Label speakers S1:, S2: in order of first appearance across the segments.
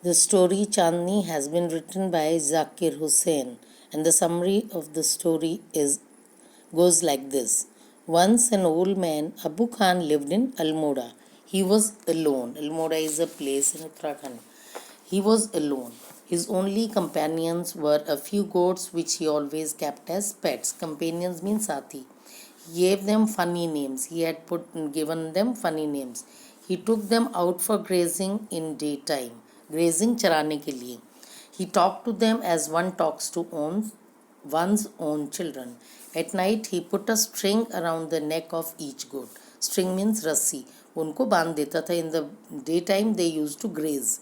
S1: The story Chandni has been written by Zakir Hussain, and the summary of the story goes like this. Once an old man, Abu Khan, lived in Almora. He was alone. Almora is a place in Uttarakhand. He was alone. His only companions were a few goats which he always kept as pets. Companions mean sati. He gave them funny names. He had given them funny names. He took them out for grazing in daytime. Grazing चराने के लिए. He talked to them as one talks to one's own children. At night he put a string around the neck of each goat. String means रस्सी. उनको बांध देता था. In the daytime they used to graze.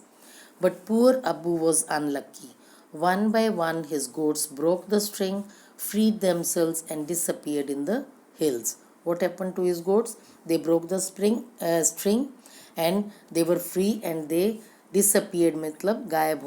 S1: But poor Abu was unlucky. One by one his goats broke the string, freed themselves and disappeared in the hills. What happened to his goats? They broke the string and they were free and they disappeared, मतलब गायब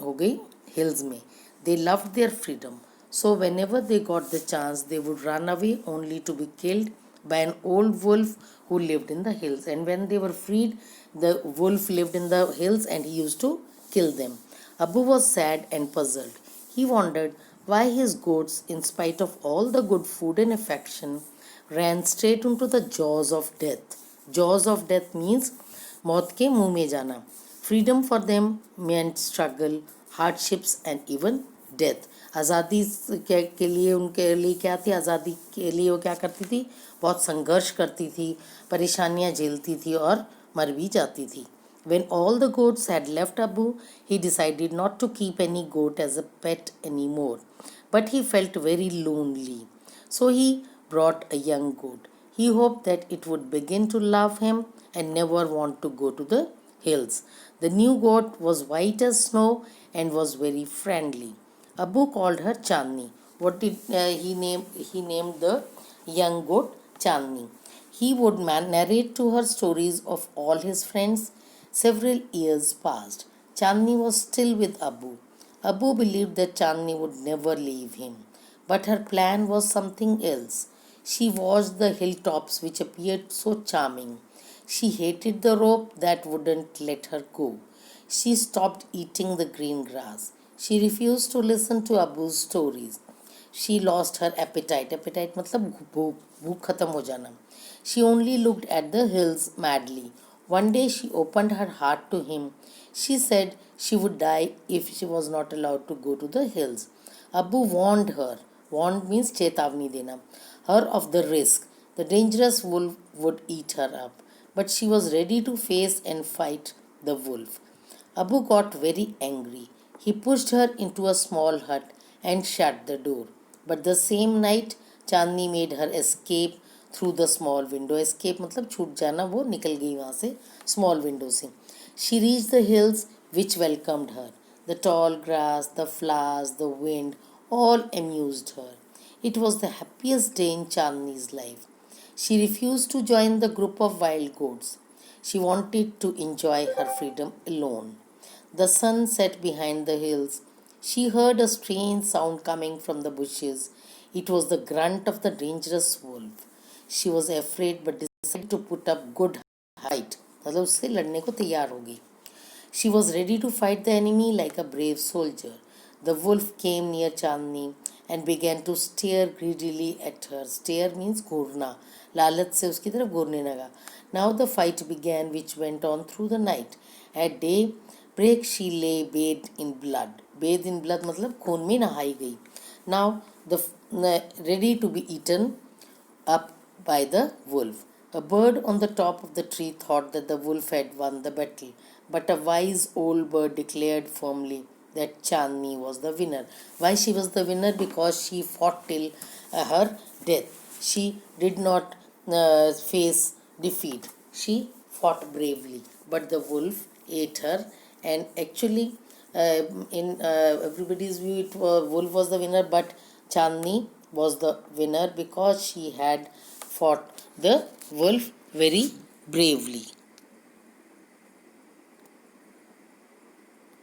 S1: हो गई hills में. They loved their freedom. So whenever they got the chance, they would run away only to be killed by an old wolf who lived in the hills. And when they were freed, the wolf lived in the hills and he used to kill them. Abu was sad and puzzled. He wondered why his goats, in spite of all the good food and affection, ran straight into the jaws of death. Jaws of death means मौत के मुंह में जाना. Freedom for them meant struggle, hardships and even death. आज़ादी के लिए उनके लिए क्या थी? आज़ादी के लिए वो क्या करती थी? बहुत संघर्ष करती थी, परेशानियां झेलती थी और मर भी जाती थी. When all the goats had left Abu, he decided not to keep any goat as a pet anymore. But he felt very lonely. So he brought a young goat. He hoped that it would begin to love him and never want to go to the hills. The new goat was white as snow and was very friendly. Abu called her Chandni. What did he name? He named the young goat Chandni. He would narrate to her stories of all his friends. Several years passed. Chandni was still with Abu. Abu believed that Chandni would never leave him. But her plan was something else. She watched the hilltops which appeared so charming. She hated the rope that wouldn't let her go. She stopped eating the green grass. She refused to listen to Abu's stories. She lost her appetite. Appetite मतलब भूख खत्म हो जाना. She only looked at the hills madly. One day she opened her heart to him. She said she would die if she was not allowed to go to the hills. Abu warned her. Warned means चेतावनी देना. Her of the risk. The dangerous wolf would eat her up. But she was ready to face and fight the wolf. Abu got very angry. He pushed her into a small hut and shut the door. But the same night, Chandni made her escape through the small window. Escape मतलब छूट जाना, वो निकल गई वहाँ से small window से. She reached the hills which welcomed her. The tall grass, the flowers, the wind, all amused her. It was the happiest day in Chandni's life. She refused to join the group of wild goats. She wanted to enjoy her freedom alone. The sun set behind the hills. She heard a strange sound coming from the bushes. It was the grunt of the dangerous wolf. She was afraid but decided to put up good fight. मतलब उससे लड़ने को तैयार हो गई. She was ready to fight the enemy like a brave soldier. The wolf came near Chandni and began to stare greedily at her. Stare means घूरना. लालच से उसकी तरफ घूरने लगा. Now the fight began, which went on through the night. At daybreak she lay bathed in blood. Bathed in blood मतलब खून में नहाई गई. Now ready to be eaten up by the wolf. A bird on the top of the tree thought that the wolf had won the battle, but a wise old bird declared firmly that Chandni was the winner. Why she was the winner? Because she fought till her death. She did not face defeat. She fought bravely, but the wolf ate her. And actually, in everybody's view, wolf was the winner, but Chandni was the winner because she had fought the wolf very bravely.